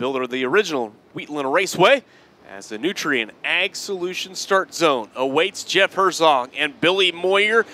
builder of the original Wheatland Raceway, as the Nutrien Ag Solutions start zone awaits Jeff Herzog and Billy Moyer.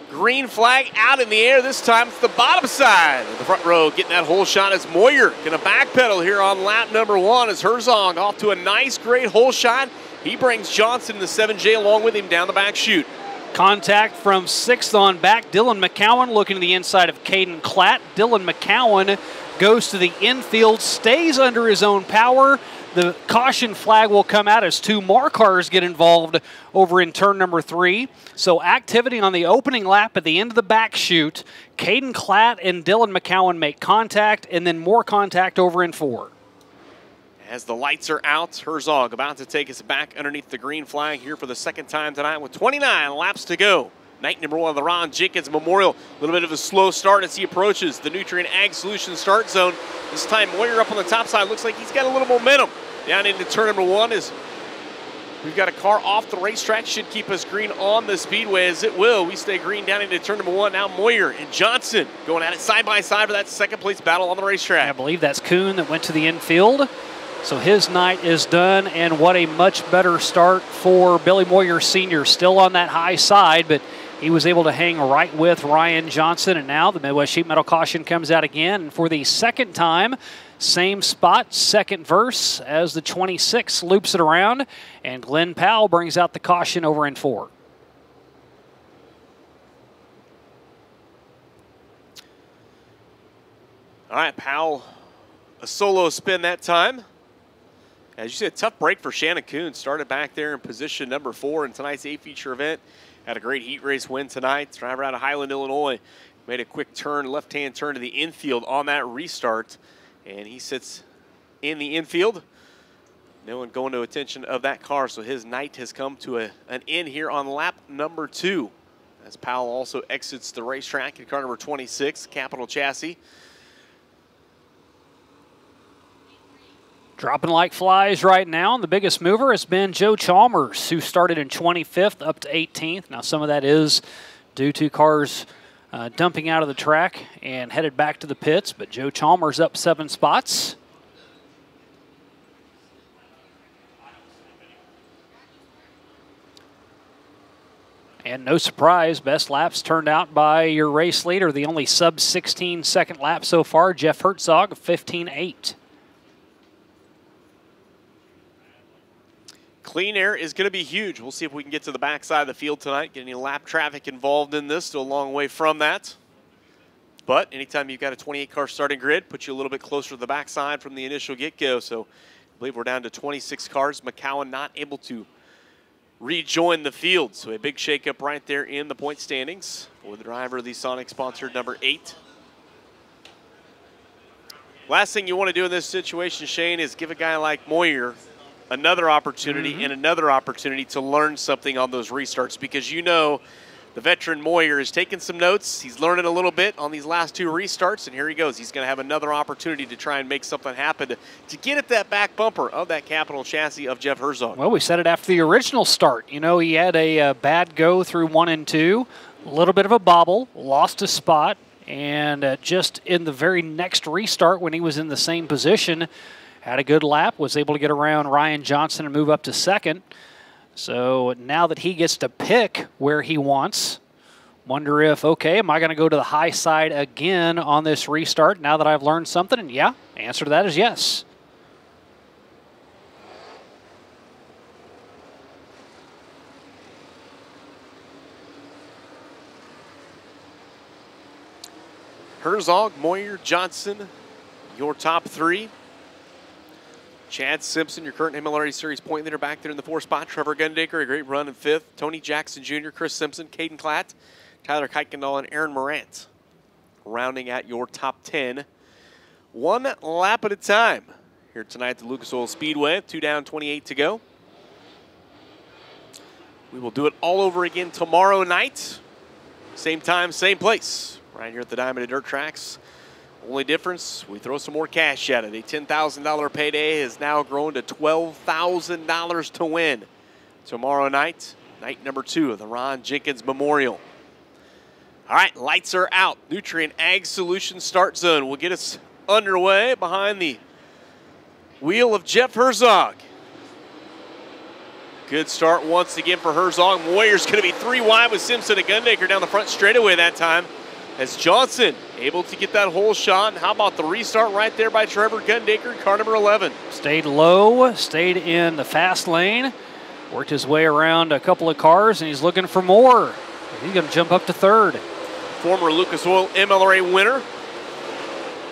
Green flag out in the air. This time it's the bottom side of the front row getting that hole shot as Moyer going to backpedal here on lap number 1 as Herzog off to a nice, great hole shot. He brings Johnson, the 7J, along with him down the back chute. Contact from 6th on back. Dylan McCowan looking to the inside of Caden Klatt. Dylan McCowan goes to the infield, stays under his own power. The caution flag will come out as 2 more cars get involved over in turn number 3. So activity on the opening lap at the end of the back chute. Caden Klatt and Dylan McCowan make contact, and then more contact over in 4. As the lights are out, Herzog about to take us back underneath the green flag here for the second time tonight with 29 laps to go. Night number 1 of the Ron Jenkins Memorial. A little bit of a slow start as he approaches the Nutrien Ag Solutions start zone. This time Moyer up on the top side. Looks like he's got a little momentum. Down into turn number 1 is we've got a car off the racetrack. Should keep us green on the speedway as it will. We stay green down into turn number 1. Now Moyer and Johnson going at it side by side for that second place battle on the racetrack. I believe that's Kuhn that went to the infield. So his night is done, and what a much better start for Billy Moyer Sr. Still on that high side, but he was able to hang right with Ryan Johnson, and now the Midwest Sheet Metal caution comes out again. And for the second time, same spot, second verse, as the 26 loops it around, and Glenn Powell brings out the caution over in 4. All right, Powell, a solo spin that time. As you said, tough break for Shannon Kuhn. Started back there in position number 4 in tonight's A-feature event. Had a great heat race win tonight. Driver out of Highland, Illinois. Made a quick turn, left-hand turn to the infield on that restart. And he sits in the infield. No one going to attention of that car, so his night has come to an end here on lap number 2. As Powell also exits the racetrack in car number 26, Capital Chassis. Dropping like flies right now, and the biggest mover has been Joe Chalmers, who started in 25th up to 18th. Now, some of that is due to cars dumping out of the track and headed back to the pits, but Joe Chalmers up 7 spots. And no surprise, best laps turned out by your race leader, the only sub-16 second lap so far, Jeff Herzog, 15.8. Clean air is going to be huge. We'll see if we can get to the backside of the field tonight, get any lap traffic involved in this. Still a long way from that. But anytime you've got a 28-car starting grid, puts you a little bit closer to the backside from the initial get-go. So I believe we're down to 26 cars. McCowan not able to rejoin the field. So a big shakeup right there in the point standings for the driver of the Sonic-sponsored number 8. Last thing you want to do in this situation, Shane, is give a guy like Moyer another opportunity and another opportunity to learn something on those restarts, because you know the veteran Moyer is taking some notes. He's learning a little bit on these last 2 restarts, and here he goes. He's going to have another opportunity to try and make something happen to get at that back bumper of that Capital Chassis of Jeff Herzog. Well, we said it after the original start. You know, he had a bad go through 1 and 2, a little bit of a bobble, lost a spot, and just in the very next restart when he was in the same position, had a good lap, was able to get around Ryan Johnson and move up to 2nd. So now that he gets to pick where he wants, wonder if, okay, am I going to go to the high side again on this restart now that I've learned something? And yeah, the answer to that is yes. Herzog, Moyer, Johnson, your top 3. Chad Simpson, your current MLRA Series point leader, back there in the 4th spot. Trevor Gundaker, a great run in 5th. Tony Jackson Jr., Chris Simpson, Caden Klatt, Tyler Kuykendall, and Aaron Morant. Rounding out your top 10. 1 lap at a time here tonight at the Lucas Oil Speedway. 2 down, 28 to go. We will do it all over again tomorrow night. Same time, same place. Right here at the Diamond and Dirt Tracks. Only difference, we throw some more cash at it. A $10,000 payday has now grown to $12,000 to win. Tomorrow night, night number 2 of the Ron Jenkins Memorial. All right, lights are out. Nutrien Ag Solutions start zone will get us underway behind the wheel of Jeff Herzog. Good start once again for Herzog. Moyer's going to be 3 wide with Simpson and Gundaker down the front straightaway that time. As Johnson able to get that whole shot. And how about the restart right there by Trevor Gundaker, car number 11. Stayed low, stayed in the fast lane, worked his way around a couple of cars, and he's looking for more. He's going to jump up to 3rd. Former Lucas Oil MLRA winner.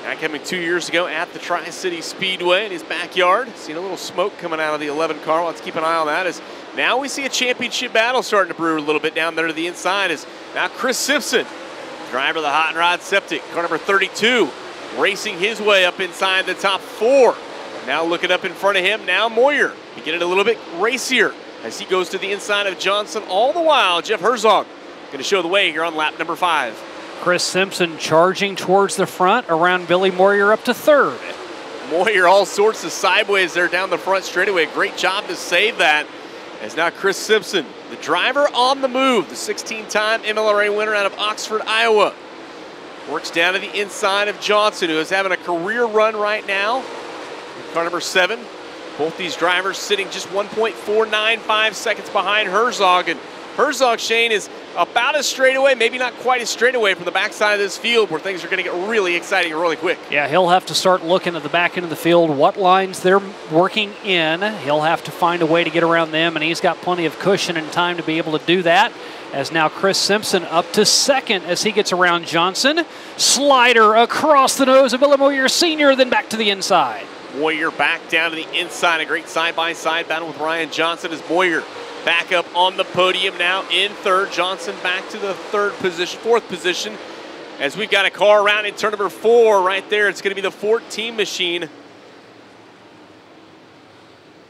That coming 2 years ago at the Tri-City Speedway in his backyard. Seen a little smoke coming out of the 11 car. Let's keep an eye on that. As now we see a championship battle starting to brew a little bit down there to the inside. As now Chris Simpson, driver of the Hot Rod Septic, car number 32, racing his way up inside the top 4. Now looking up in front of him, now Moyer beginning a little bit racier as he goes to the inside of Johnson. All the while, Jeff Herzog going to show the way here on lap number 5. Chris Simpson charging towards the front around Billy Moyer up to 3rd. Moyer all sorts of sideways there down the front straightaway. Great job to save that. As now Chris Simpson, the driver on the move, the 16-time MLRA winner out of Oxford, Iowa, works down to the inside of Johnson, who is having a career run right now. Car number 7. Both these drivers sitting just 1.495 seconds behind Herzog. And Herzog, Shane, is about as straight away, maybe not quite as straight away from the backside of this field where things are going to get really exciting really quick. Yeah, he'll have to start looking at the back end of the field, what lines they're working in. He'll have to find a way to get around them, and he's got plenty of cushion and time to be able to do that. As now Chris Simpson up to 2nd as he gets around Johnson. Slider across the nose of Billy Moyer Sr., then back to the inside. Moyer back down to the inside. A great side-by-side battle with Ryan Johnson as Moyer back up on the podium now in 3rd. Johnson back to the 4th position. As we've got a car around in turn number 4 right there. It's going to be the 14 machine.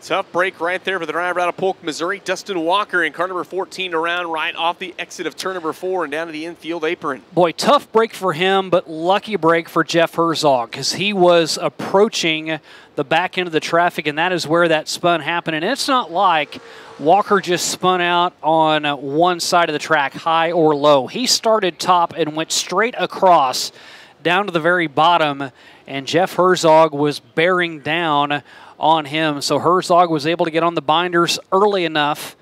Tough break right there for the driver out of Polk, Missouri. Dustin Walker in car number 14 around right off the exit of turn number 4 and down to the infield apron. Boy, tough break for him, but lucky break for Jeff Herzog because he was approaching the back end of the traffic, and that is where that spun happened. And it's not like Walker just spun out on one side of the track, high or low. He started top and went straight across down to the very bottom, and Jeff Herzog was bearing down on him. So Herzog was able to get on the binders early enough.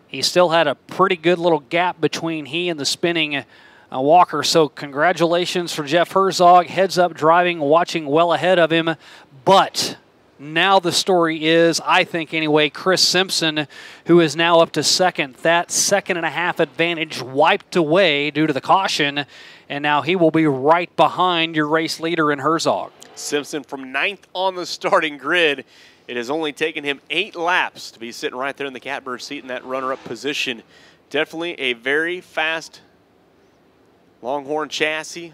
He still had a pretty good little gap between he and the spinning Walker. So congratulations for Jeff Herzog. Heads up driving, watching well ahead of him. But now the story is, I think anyway, Chris Simpson, who is now up to 2nd. That 2.5 advantage wiped away due to the caution, and now he will be right behind your race leader in Herzog. Simpson from 9th on the starting grid. It has only taken him 8 laps to be sitting right there in the catbird seat in that runner-up position. Definitely a very fast Longhorn chassis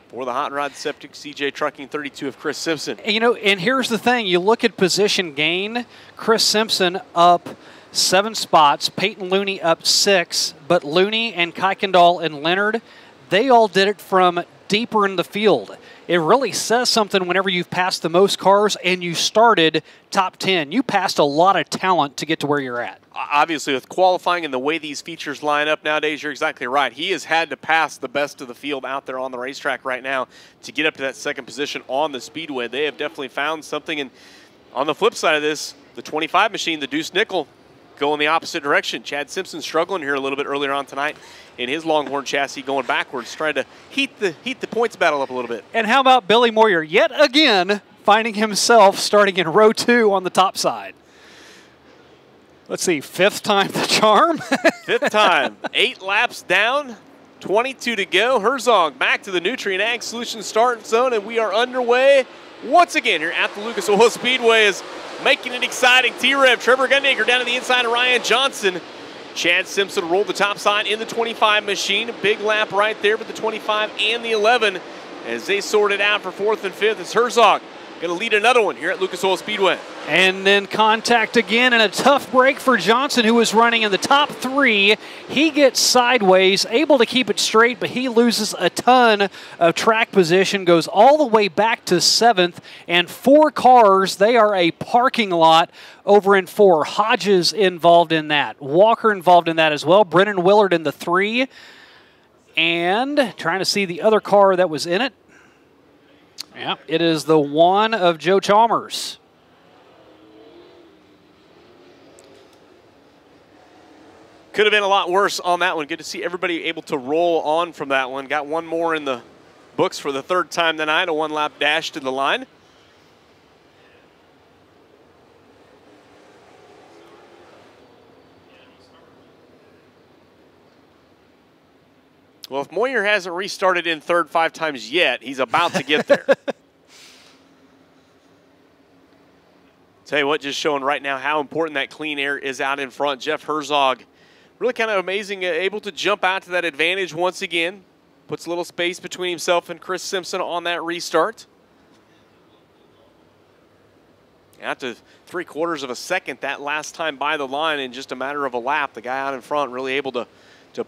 for the Hot Rod Septic CJ Trucking 32 of Chris Simpson. You know, and here's the thing. You look at position gain, Chris Simpson up 7 spots, Peyton Looney up 6, but Looney and Kuykendall and Leonard, they all did it from deeper in the field. It really says something whenever you've passed the most cars and you started top 10. You passed a lot of talent to get to where you're at. Obviously, with qualifying and the way these features line up nowadays, you're exactly right. He has had to pass the best of the field out there on the racetrack right now to get up to that 2nd position on the speedway. They have definitely found something. And on the flip side of this, the 25 machine, the Deuce Nickel, going the opposite direction. Chad Simpson struggling here a little bit earlier on tonight in his Longhorn chassis, going backwards, trying to heat the points battle up a little bit. And how about Billy Moyer yet again finding himself starting in row 2 on the top side? Let's see, 5th time the charm? 5th time. 8 laps down, 22 to go. Herzog back to the Nutrient Ag Solutions start zone, and we are underway once again here at the Lucas Oil Speedway, is making it exciting. T-Rev, Trevor Gundaker down to the inside of Ryan Johnson. Chad Simpson rolled the top side in the 25 machine. Big lap right there with the 25 and the 11 as they sort it out for 4th and 5th. It's Herzog going to lead another one here at Lucas Oil Speedway. And then contact again, and a tough break for Johnson, who was running in the top 3. He gets sideways, able to keep it straight, but he loses a ton of track position, goes all the way back to 7th, and 4 cars, they are a parking lot over in 4. Hodges involved in that. Walker involved in that as well. Brennan Willard in the 3. And trying to see the other car that was in it. Yeah, it is the 1 of Joe Chalmers. Could have been a lot worse on that one. Good to see everybody able to roll on from that one. Got one more in the books for the third time tonight, a one-lap dash to the line. Well, if Moyer hasn't restarted in third 5 times yet, he's about to get there. Tell you what, just showing right now how important that clean air is out in front. Jeff Herzog, really kind of amazing, able to jump out to that advantage once again. Puts a little space between himself and Chris Simpson on that restart. Out to 3/4 of a second that last time by the line in just a matter of a lap. The guy out in front really able to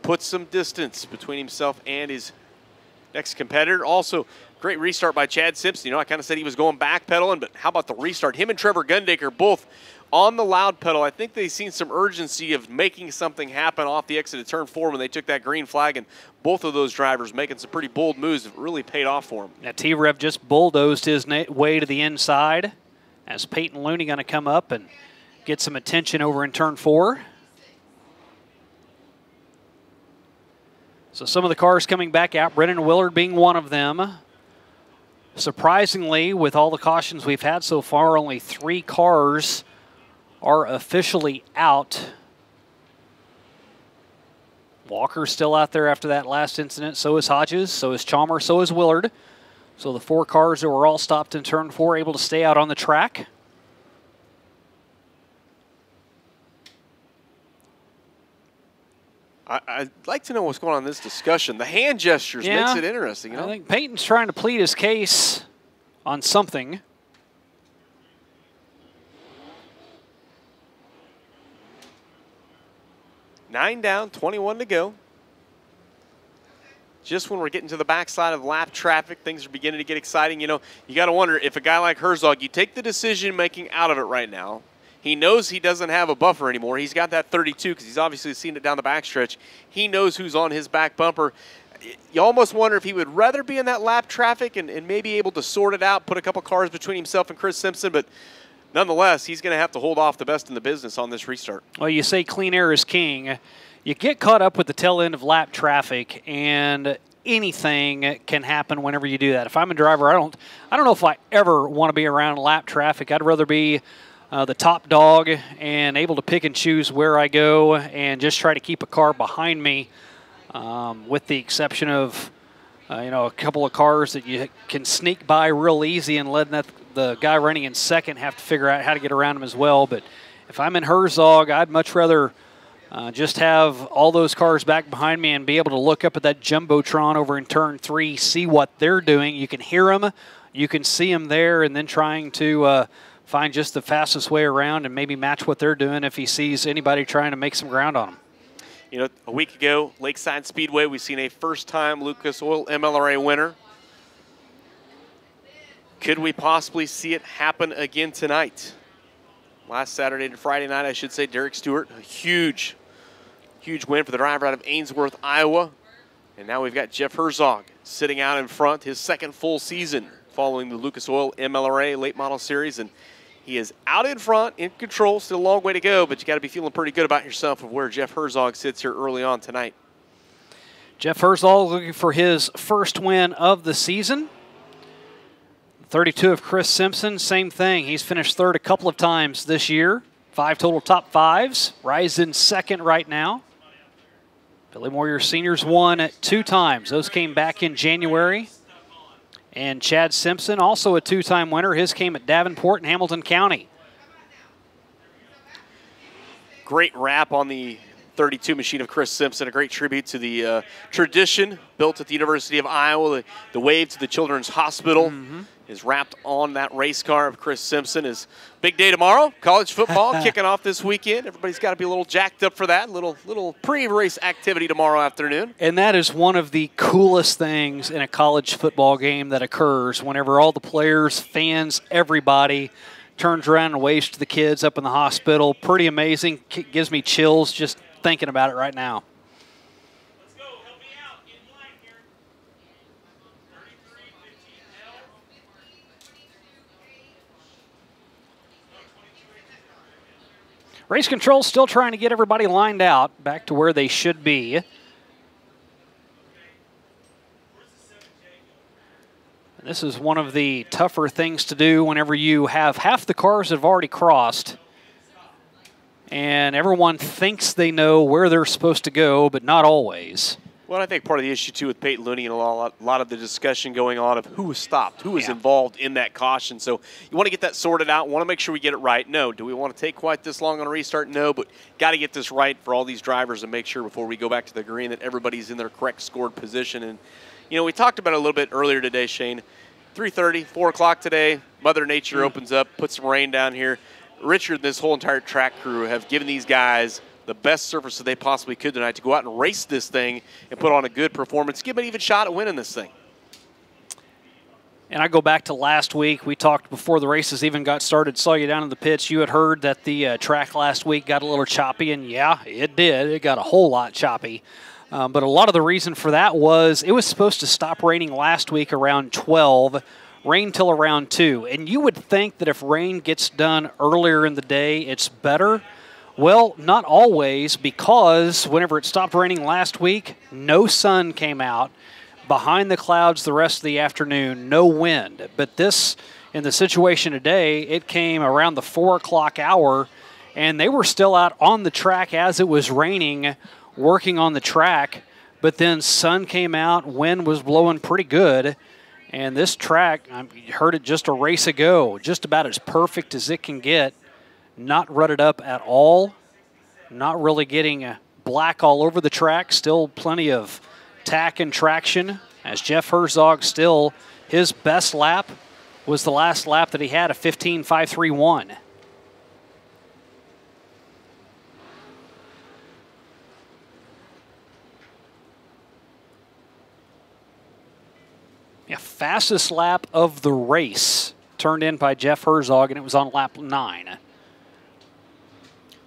put some distance between himself and his next competitor. Also, great restart by Chad Simpson. You know, I kind of said he was going backpedaling, but how about the restart? Him and Trevor Gundaker both on the loud pedal. I think they've seen some urgency of making something happen off the exit of turn 4 when they took that green flag, and both of those drivers making some pretty bold moves that really paid off for them. Now, T-Rev just bulldozed his way to the inside as Peyton Looney going to come up and get some attention over in turn 4. So some of the cars coming back out, Brennan Willard being one of them. Surprisingly, with all the cautions we've had so far, only 3 cars are officially out. Walker's still out there after that last incident. So is Hodges, so is Chalmers, so is Willard. So the 4 cars that were all stopped in turn 4 able to stay out on the track. I'd like to know what's going on in this discussion. The hand gestures makes it interesting. You know? I think Peyton's trying to plead his case on something. Nine down, 21 to go. Just when we're getting to the backside of lap traffic, things are beginning to get exciting. You know, you got to wonder if a guy like Herzog, you take the decision-making out of it right now. He knows he doesn't have a buffer anymore. He's got that 32 because he's obviously seen it down the backstretch. He knows who's on his back bumper. You almost wonder if he would rather be in that lap traffic and maybe able to sort it out, put a couple cars between himself and Chris Simpson, but nonetheless, he's going to have to hold off the best in the business on this restart. Well, you say clean air is king. You get caught up with the tail end of lap traffic, and anything can happen whenever you do that. If I'm a driver, I don't know if I ever want to be around lap traffic. I'd rather be the top dog and able to pick and choose where I go and just try to keep a car behind me, with the exception of a couple of cars that you can sneak by real easy and letting the guy running in second have to figure out how to get around him as well. But if I'm in Herzog, I'd much rather just have all those cars back behind me and be able to look up at that Jumbotron over in turn 3, see what they're doing. You can hear them, you can see them there, and then trying to find just the fastest way around and maybe match what they're doing if he sees anybody trying to make some ground on him. You know, a week ago, Lakeside Speedway, we've seen a first-time Lucas Oil MLRA winner. Could we possibly see it happen again tonight? Last Saturday to Friday night, I should say, Derek Stewart, a huge win for the driver out of Ainsworth, Iowa. And now we've got Jeff Herzog sitting out in front, his second full season following the Lucas Oil MLRA late model series. And he is out in front, in control, still a long way to go, but you got to be feeling pretty good about yourself of where Jeff Herzog sits here early on tonight. Jeff Herzog looking for his first win of the season. 32 of Chris Simpson, same thing. He's finished third a couple of times this year. 5 total top 5s. Rise in second right now. Billy Moyer Sr.'s won 2 times. Those came back in January. And Chad Simpson, also a 2-time winner. His came at Davenport and Hamilton County. Great wrap on the 32 machine of Chris Simpson. A great tribute to the tradition built at the University of Iowa. The wave to the Children's Hospital is wrapped on that race car of Chris Simpson. Is big day tomorrow. College football kicking off this weekend. Everybody's got to be a little jacked up for that. Little pre-race activity tomorrow afternoon. And that is one of the coolest things in a college football game that occurs whenever all the players, fans, everybody turns around and waves to the kids up in the hospital. Pretty amazing. Gives me chills just thinking about it right now. Let's go. Help me out. Get in line here. 33-15L. Race control still trying to get everybody lined out back to where they should be. This is one of the tougher things to do whenever you have half the cars that have already crossed and everyone thinks they know where they're supposed to go, but not always. Well, I think part of the issue, too, with Peyton Looney and a lot of the discussion going on of who was stopped, who was involved in that caution. So you want to get that sorted out, want to make sure we get it right. No. Do we want to take quite this long on a restart? No, but got to get this right for all these drivers and make sure before we go back to the green that everybody's in their correct scored position. And, you know, we talked about it a little bit earlier today, Shane. 3:30, 4 o'clock today, Mother Nature opens up, puts some rain down here. Richard and this whole entire track crew have given these guys the best surface that they possibly could tonight to go out and race this thing and put on a good performance, give an even shot at winning this thing. And I go back to last week. We talked before the races even got started, saw you down in the pits. You had heard that the track last week got a little choppy, and yeah, it did. It got a whole lot choppy. But a lot of the reason for that was it was supposed to stop raining last week around 12, rain till around 2. And you would think that if rain gets done earlier in the day, it's better. Well, not always, because whenever it stopped raining last week, no sun came out. Behind the clouds the rest of the afternoon, no wind. But this, in the situation today, it came around the 4 o'clock hour, and they were still out on the track as it was raining, working on the track. But then sun came out, wind was blowing pretty good. And this track, I heard it just a race ago, just about as perfect as it can get. Not rutted up at all, not really getting black all over the track, still plenty of tack and traction, as Jeff Herzog still, his best lap was the last lap that he had, a 15.531. Yeah, fastest lap of the race turned in by Jeff Herzog, and it was on lap 9.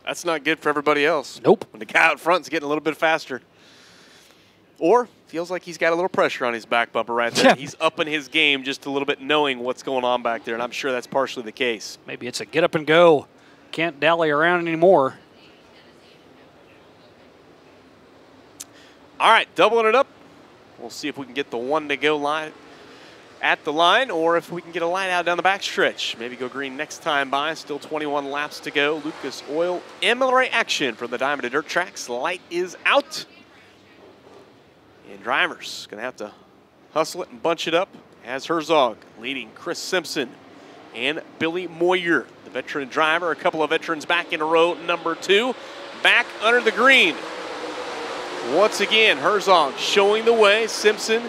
That's not good for everybody else. Nope. When the guy out front's getting a little bit faster. Or feels like he's got a little pressure on his back bumper right there. Yeah. He's upping his game just a little bit, knowing what's going on back there, and I'm sure that's partially the case. Maybe it's a get up and go. Can't dally around anymore. All right, doubling it up. We'll see if we can get the one to go line at the line, or if we can get a line out down the backstretch. Maybe go green next time by. Still 21 laps to go. Lucas Oil MLRA action from the Diamond to Dirt tracks. Light is out. And drivers going to have to hustle it and bunch it up as Herzog leading Chris Simpson and Billy Moyer, the veteran driver. A couple of veterans back in a row. Number 2 back under the green. Once again, Herzog showing the way. Simpson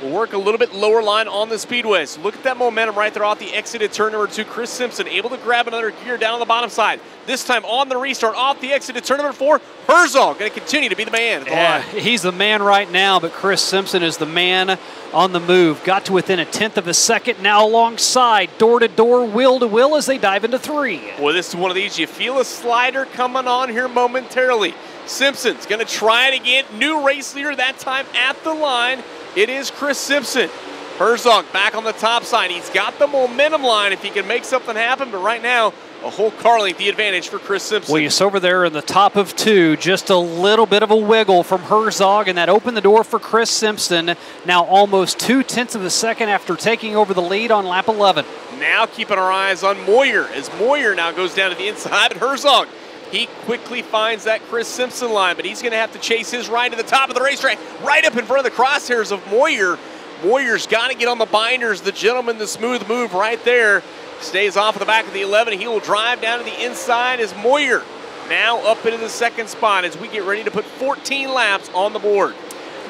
will work a little bit lower line on the speedway. So look at that momentum right there off the exit at turn number 2. Chris Simpson able to grab another gear down on the bottom side. This time on the restart off the exit at turn number 4. Herzog going to continue to be the man at the line. He's the man right now, but Chris Simpson is the man on the move. Got to within a tenth of a second, now alongside, door to door, wheel to wheel as they dive into 3. Boy, this is one of these. You feel a slider coming on here momentarily. Simpson's going to try it again. New race leader that time at the line. It is Chris Simpson. Herzog back on the top side. He's got the momentum line if he can make something happen, but right now, a whole car length the advantage for Chris Simpson. Well, you saw over there in the top of 2, just a little bit of a wiggle from Herzog, and that opened the door for Chris Simpson. Now almost 0.2 of a second after taking over the lead on lap 11. Now keeping our eyes on Moyer, as Moyer now goes down to the inside, but Herzog, he quickly finds that Chris Simpson line, but he's going to have to chase his ride to the top of the racetrack, right up in front of the crosshairs of Moyer. Moyer's got to get on the binders. The gentleman, the smooth move right there. Stays off of the back of the 11. He will drive down to the inside as Moyer now up into the second spot as we get ready to put 14 laps on the board.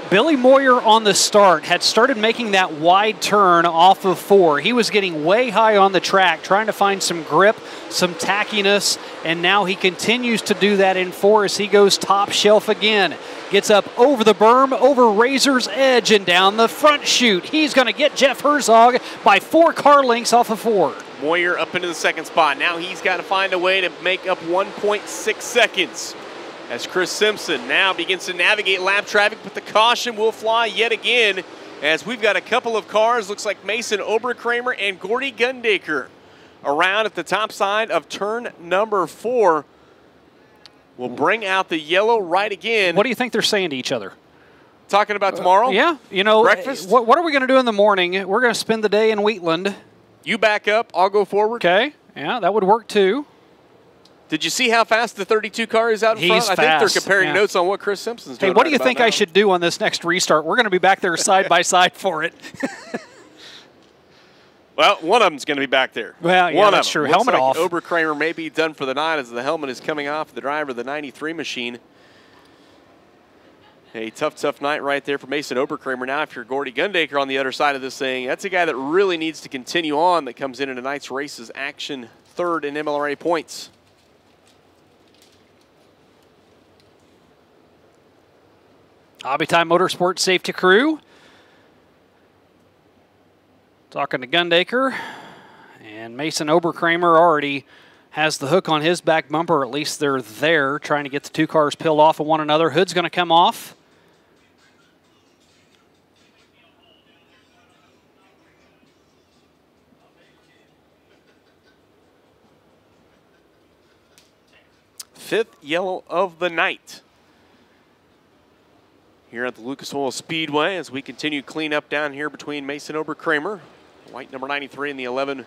Billy Moyer on the start had started making that wide turn off of 4. He was getting way high on the track, trying to find some grip, some tackiness, and now he continues to do that in 4 as he goes top shelf again. Gets up over the berm, over Razor's Edge, and down the front chute. He's going to get Jeff Herzog by 4 car lengths off of 4. Moyer up into the second spot. Now he's got to find a way to make up 1.6 seconds. As Chris Simpson now begins to navigate lap traffic, but the caution will fly yet again as we've got a couple of cars, looks like Mason Oberkramer and Gordy Gundaker around at the top side of turn number 4. will bring out the yellow right again. What do you think they're saying to each other? Talking about tomorrow? Yeah. You know, breakfast? What are we going to do in the morning? We're going to spend the day in Wheatland. You back up. I'll go forward. Okay. Yeah, that would work too. Did you see how fast the 32 car is out in front? He's I think they're fast, comparing notes on what Chris Simpson's doing. Hey, what do right you about think now. I should do on this next restart? We're going to be back there side by side for it. Well, one of them's going to be back there. Well, yeah, one that's of true. them. Helmet off. Oberkramer may be done for the night as the helmet is coming off the driver of the 93 machine. A tough night right there for Mason Oberkramer. Now, if you're Gordy Gundaker on the other side of this thing, that's a guy that really needs to continue on that comes into tonight's races action third in MLRA points. Hobby Time Motorsports Safety Crew. Talking to Gundaker. And Mason Oberkramer already has the hook on his back bumper, or at least they're there trying to get the two cars peeled off of one another. Hood's going to come off. Fifth yellow of the night here at the Lucas Oil Speedway as we continue clean up down here between Mason Oberkramer, white number 93, and the 11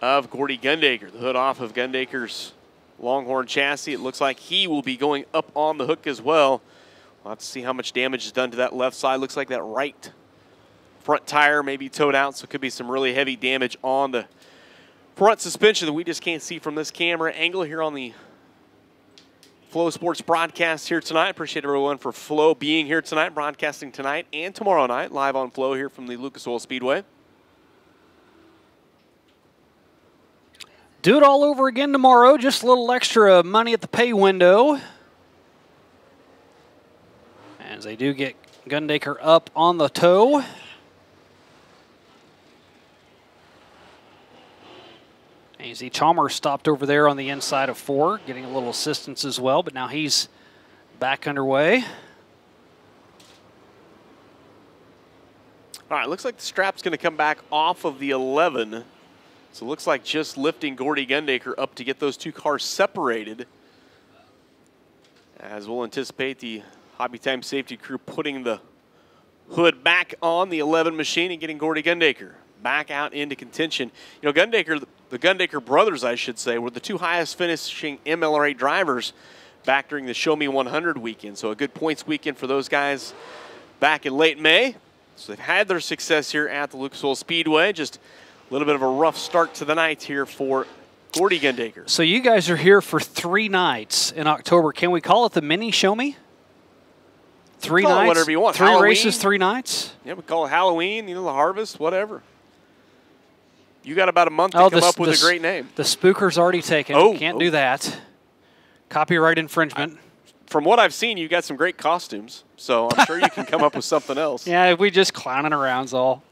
of Gordy Gundaker. The hood off of Gundaker's Longhorn chassis. It looks like he will be going up on the hook as well. We'll have to see how much damage is done to that left side. Looks like that right front tire may be towed out, so it could be some really heavy damage on the front suspension that we just can't see from this camera angle here on the Flow Sports broadcast here tonight. Appreciate everyone for Flow being here tonight, broadcasting tonight and tomorrow night, live on Flow here from the Lucas Oil Speedway. Do it all over again tomorrow. Just a little extra money at the pay window. As they do get Gundaker up on the toe. AZ Chalmers stopped over there on the inside of 4, getting a little assistance as well, but now he's back underway. All right, looks like the strap's going to come back off of the 11. So it looks like just lifting Gordy Gundaker up to get those two cars separated. As we'll anticipate the Hobby Time Safety Crew putting the hood back on the 11 machine and getting Gordy Gundaker back out into contention. You know, Gundaker, the Gundaker brothers, I should say, were the two highest finishing MLRA drivers back during the Show Me 100 weekend. So a good points weekend for those guys back in late May. So they've had their success here at the Lucas Oil Speedway. Just a little bit of a rough start to the night here for Gordy Gundaker. So you guys are here for 3 nights in October. Can we call it the mini Show Me? 3 Call it nights? whatever you want. 3 Halloween. races, 3 nights? Yeah, we call it Halloween, you know, the harvest, whatever. You got about a month to come up with a great name. The spooker's already taken. Oh, Can't do that. Copyright infringement. From what I've seen, you got some great costumes, so I'm sure you can come up with something else. Yeah, we just clowning around's all.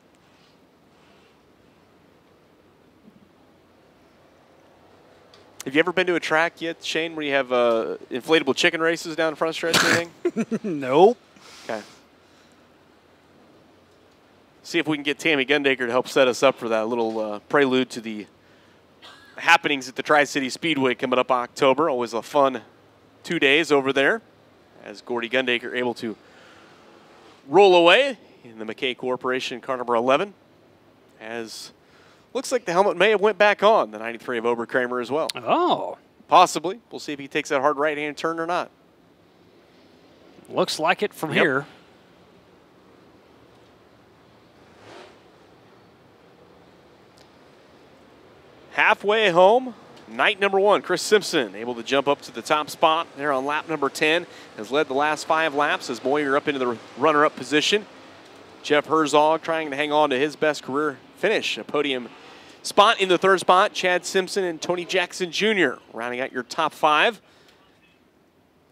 Have you ever been to a track yet, Shane, where you have inflatable chicken races down the front stretch or anything? Nope. Okay. See if we can get Tammy Gundaker to help set us up for that little prelude to the happenings at the Tri-City Speedway coming up October. Always a fun 2 days over there as Gordy Gundaker able to roll away in the McKay Corporation car number 11 as looks like the helmet may have went back on the 93 of Oberkramer as well. Oh. Possibly. We'll see if he takes that hard right-hand turn or not. Looks like it from here. Halfway home, night number 1, Chris Simpson able to jump up to the top spot there on lap number 10. Has led the last 5 laps as Moyer up into the runner-up position. Jeff Herzog trying to hang on to his best career finish, a podium spot in the 3rd spot. Chad Simpson and Tony Jackson Jr. rounding out your top 5.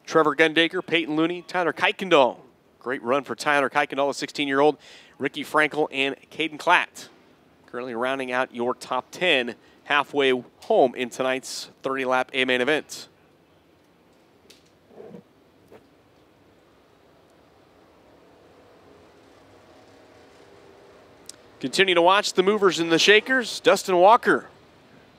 Trevor Gundaker, Peyton Looney, Tyler Kuykendall. Great run for Tyler Kuykendall, a 16-year-old. Ricky Frankel and Caden Klatt. Currently rounding out your top 10 halfway home in tonight's 30-lap A-main event. Continue to watch the movers and the shakers. Dustin Walker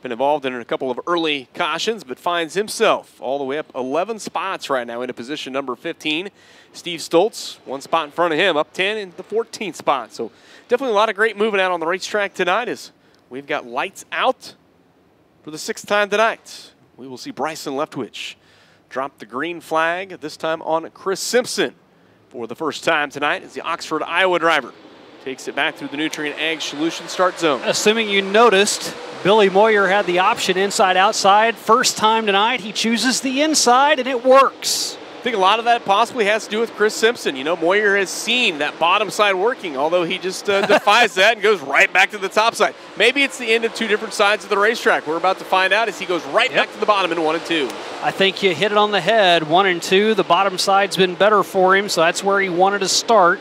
Been involved in a couple of early cautions, but finds himself all the way up 11 spots right now into position number 15. Steve Stoltz, 1 spot in front of him, up 10 in the 14th spot. So definitely a lot of great moving out on the racetrack tonight as we've got lights out for the 6th time tonight. We will see Bryson Leftwich drop the green flag, this time on Chris Simpson for the first time tonight as the Oxford, Iowa driver takes it back through the Nutrient Ag Solution start zone. Assuming you noticed, Billy Moyer had the option inside-outside. First time tonight, he chooses the inside, and it works. I think a lot of that possibly has to do with Chris Simpson. You know, Moyer has seen that bottom side working, although he just defies that and goes right back to the top side. Maybe it's the end of 2 different sides of the racetrack. We're about to find out as he goes right back to the bottom in 1 and 2. I think you hit it on the head. 1 and 2, the bottom side's been better for him, so that's where he wanted to start,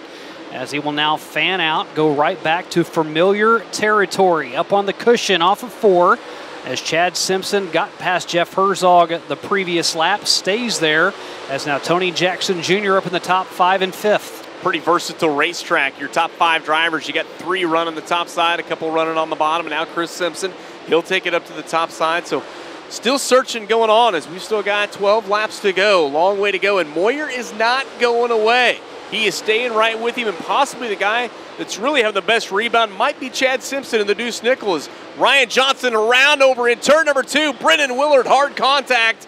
as he will now fan out, go right back to familiar territory. Up on the cushion off of 4, as Chad Simpson got past Jeff Herzog the previous lap, stays there, as now Tony Jackson Jr. up in the top 5 and 5th. Pretty versatile racetrack. Your top 5 drivers, you got 3 running the top side, a couple running on the bottom, and now Chris Simpson, he'll take it up to the top side. So still searching going on as we've still got 12 laps to go. Long way to go, and Moyer is not going away. He is staying right with him, and possibly the guy that's really having the best rebound might be Chad Simpson and the Deuce Nicholas. Ryan Johnson around over in turn number 2. Brendan Willard, hard contact.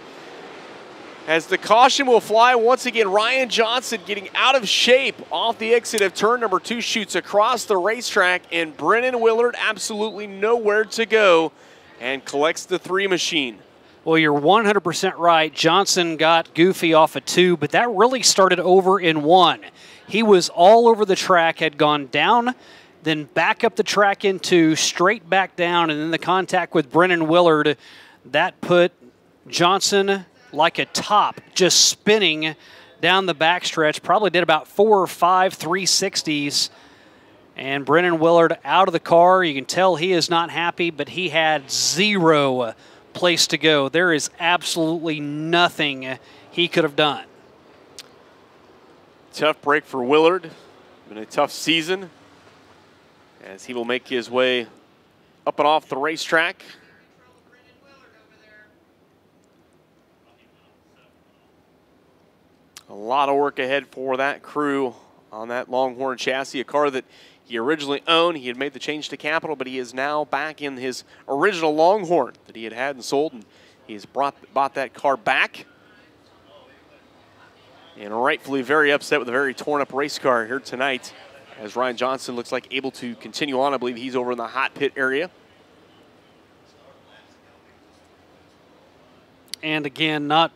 As the caution will fly once again, Ryan Johnson getting out of shape off the exit of turn number 2, shoots across the racetrack, and Brendan Willard absolutely nowhere to go and collects the 3 machine. Well, you're 100% right. Johnson got goofy off of 2, but that really started over in 1. He was all over the track, had gone down, then back up the track in 2, straight back down, and then the contact with Brennan Willard, that put Johnson like a top, just spinning down the backstretch. Probably did about 4 or 5 360s. And Brennan Willard out of the car. You can tell he is not happy, but he had 0 place to go. There is absolutely nothing he could have done. Tough break for Willard. Been a tough season as he will make his way up and off the racetrack. A lot of work ahead for that crew on that Longhorn chassis, a car that he originally owned. He had made the change to Capital, but he is now back in his original Longhorn that he had and sold, and he's bought that car back. And rightfully very upset with a very torn-up race car here tonight, as Ryan Johnson looks like able to continue on. I believe he's over in the hot pit area. And again, not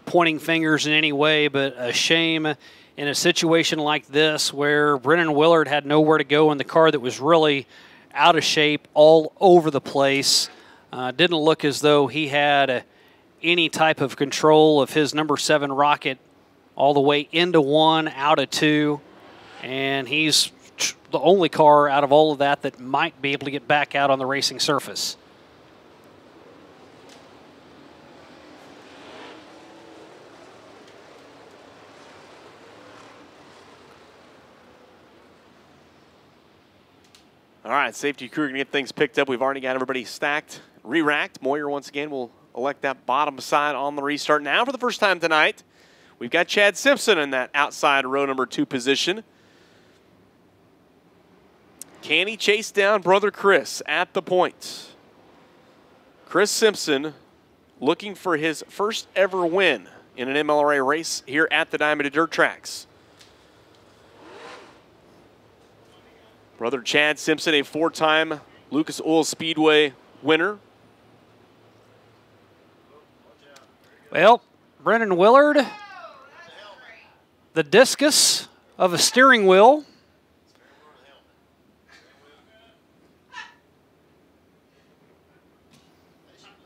pointing fingers in any way, but a shame in a situation like this where Brennan Willard had nowhere to go in the car that was really out of shape all over the place. Didn't look as though he had any type of control of his number 7 rocket all the way into 1, out of 2. And he's the only car out of all of that might be able to get back out on the racing surface. All right, safety crew going to get things picked up. We've already got everybody stacked, re-racked. Moyer once again will elect that bottom side on the restart. Now for the first time tonight, we've got Chad Simpson in that outside row number 2 position. Can he chase down brother Chris at the point? Chris Simpson looking for his first ever win in an MLRA race here at the Diamond Dirt Tracks. Brother Chad Simpson, a 4-time Lucas Oil Speedway winner. Well, Brennan Willard, the discus of a steering wheel.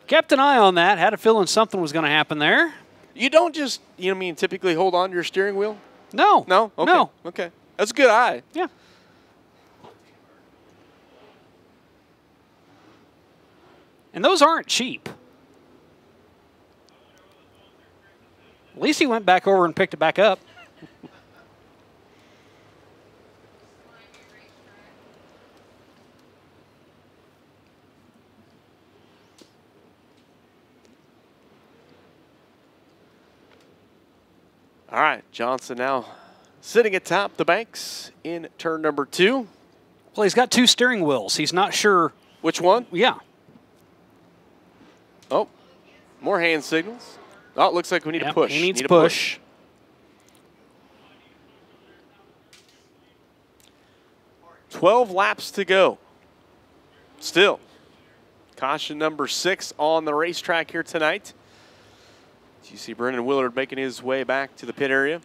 Kept an eye on that. Had a feeling something was going to happen there. You don't just, typically hold on to your steering wheel? No. No? Okay. No. Okay. That's a good eye. Yeah. And those aren't cheap. At least he went back over and picked it back up. All right, Johnson now sitting atop the banks in turn number 2. Well, he's got 2 steering wheels. He's not sure. Which one? Yeah. Oh, more hand signals. Oh, it looks like we need to push. He needs to push. 12 laps to go. Still, caution number 6 on the racetrack here tonight. You see Brendan Willard making his way back to the pit area.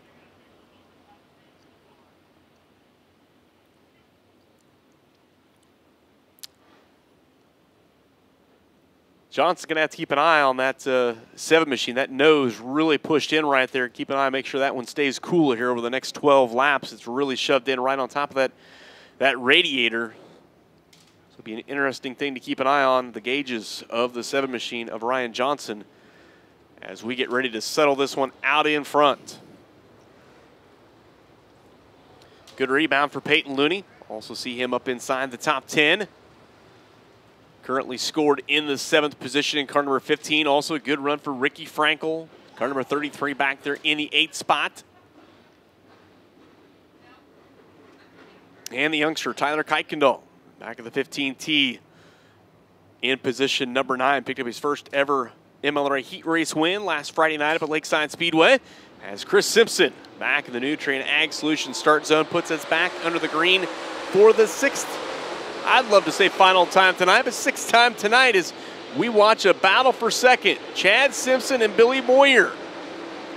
Johnson's going to have to keep an eye on that 7 machine. That nose really pushed in right there. Keep an eye, make sure that one stays cool here over the next 12 laps. It's really shoved in right on top of that radiator. So it'll be an interesting thing to keep an eye on, the gauges of the 7 machine of Ryan Johnson as we get ready to settle this one out in front. Good rebound for Peyton Looney. Also see him up inside the top 10. Currently scored in the 7th position in car number 15. Also a good run for Ricky Frankel. Car number 33 back there in the 8th spot. And the youngster, Tyler Kuykendall, back at the 15T in position number 9. Picked up his first ever MLRA heat race win last Friday night up at Lakeside Speedway. As Chris Simpson back in the Nutrien Ag Solutions start zone puts us back under the green for the 6th. I'd love to say final time tonight, but 6th time tonight as we watch a battle for second. Chad Simpson and Billy Moyer.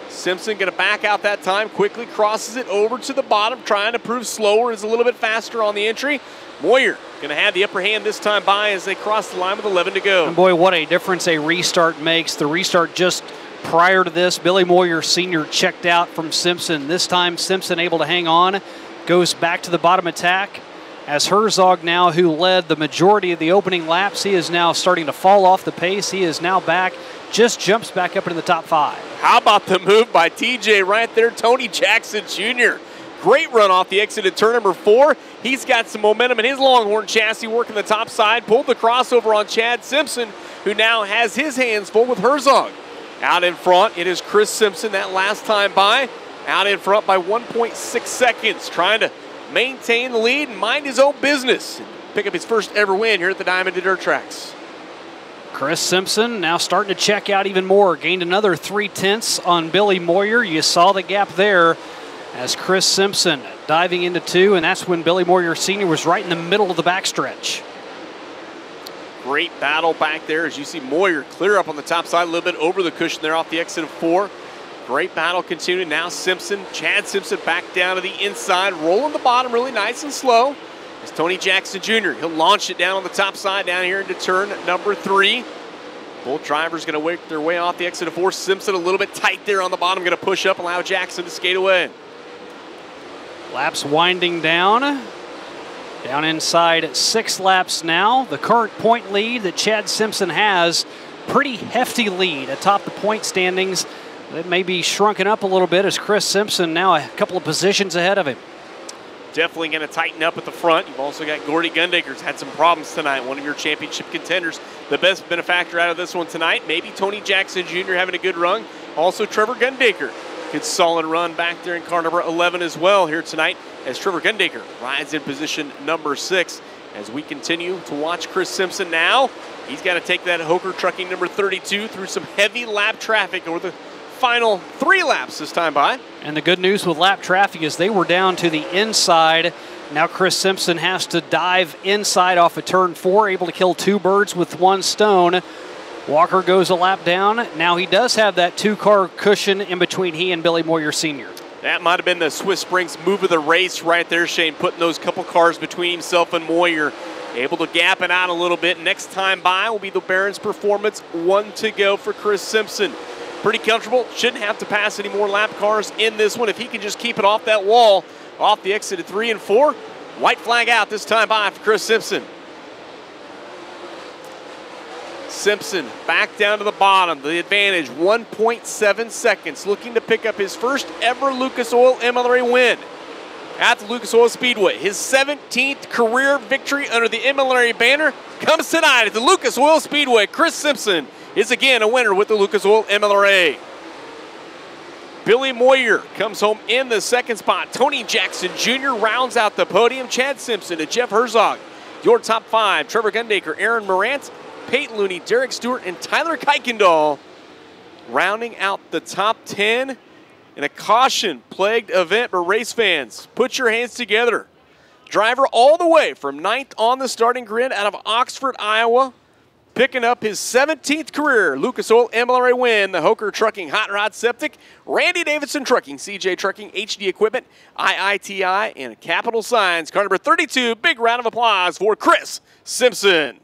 Simpson going to back out that time, quickly crosses it over to the bottom, trying to prove slower, is a little bit faster on the entry. Moyer going to have the upper hand this time by as they cross the line with 11 to go. And boy, what a difference a restart makes. The restart just prior to this, Billy Moyer Sr. checked out from Simpson. This time Simpson able to hang on, goes back to the bottom attack. As Herzog now, who led the majority of the opening laps, he is now starting to fall off the pace. He is now back, just jumps back up into the top 5. How about the move by TJ right there, Tony Jackson Jr. Great run off the exit at turn number 4. He's got some momentum in his Longhorn chassis working the top side, pulled the crossover on Chad Simpson, who now has his hands full with Herzog. Out in front, it is Chris Simpson that last time by, out in front by 1.6 seconds, trying to maintain the lead and mind his own business. Pick up his first ever win here at the Diamond Dirt Tracks. Chris Simpson now starting to check out even more. Gained another 0.3 on Billy Moyer. You saw the gap there as Chris Simpson diving into 2, and that's when Billy Moyer Sr. was right in the middle of the backstretch. Great battle back there as you see Moyer clear up on the top side, a little bit over the cushion there off the exit of 4. Great battle continuing. Now Simpson, Chad Simpson back down to the inside, rolling the bottom really nice and slow. It's Tony Jackson Jr. He'll launch it down on the top side down here into turn number 3. Both drivers going to work their way off the exit of 4. Simpson a little bit tight there on the bottom, going to push up, allow Jackson to skate away. Laps winding down. Down inside 6 laps now. The current point lead that Chad Simpson has, pretty hefty lead atop the point standings. That may be shrunken up a little bit as Chris Simpson now a couple of positions ahead of him. Definitely going to tighten up at the front. You've also got Gordy Gundaker's had some problems tonight, one of your championship contenders. The best benefactor out of this one tonight, maybe Tony Jackson Jr. having a good run. Also Trevor Gundaker. Good solid run back there in car number 11 as well here tonight as Trevor Gundaker rides in position number 6. As we continue to watch Chris Simpson now, he's got to take that Hoker Trucking number 32 through some heavy lap traffic over the final 3 laps this time by. And the good news with lap traffic is they were down to the inside. Now Chris Simpson has to dive inside off of turn 4, able to kill 2 birds with 1 stone. Walker goes a lap down. Now he does have that 2-car cushion in between he and Billy Moyer Sr. That might have been the Swiss Springs move of the race right there, Shane, putting those couple cars between himself and Moyer. Able to gap it out a little bit. Next time by will be the Barron's Performance. 1 to go for Chris Simpson. Pretty comfortable. Shouldn't have to pass any more lap cars in this one. If he can just keep it off that wall, off the exit of 3 and 4, white flag out this time by for Chris Simpson. Simpson back down to the bottom. The advantage, 1.7 seconds. Looking to pick up his first ever Lucas Oil MLRA win at the Lucas Oil Speedway. His 17th career victory under the MLRA banner comes tonight at the Lucas Oil Speedway. Chris Simpson is again a winner with the Lucas Oil MLRA. Billy Moyer comes home in the second spot. Tony Jackson Jr. rounds out the podium. Chad Simpson to Jeff Herzog. Your top 5, Trevor Gundaker, Aaron Morant, Peyton Looney, Derek Stewart, and Tyler Kuykendall rounding out the top 10 in a caution-plagued event for race fans. Put your hands together. Driver all the way from 9th on the starting grid out of Oxford, Iowa, picking up his 17th career Lucas Oil MLRA win. The Hoker Trucking Hot Rod Septic, Randy Davidson Trucking, CJ Trucking, HD Equipment, IITI, and Capital Signs. Car number 32, big round of applause for Chris Simpson.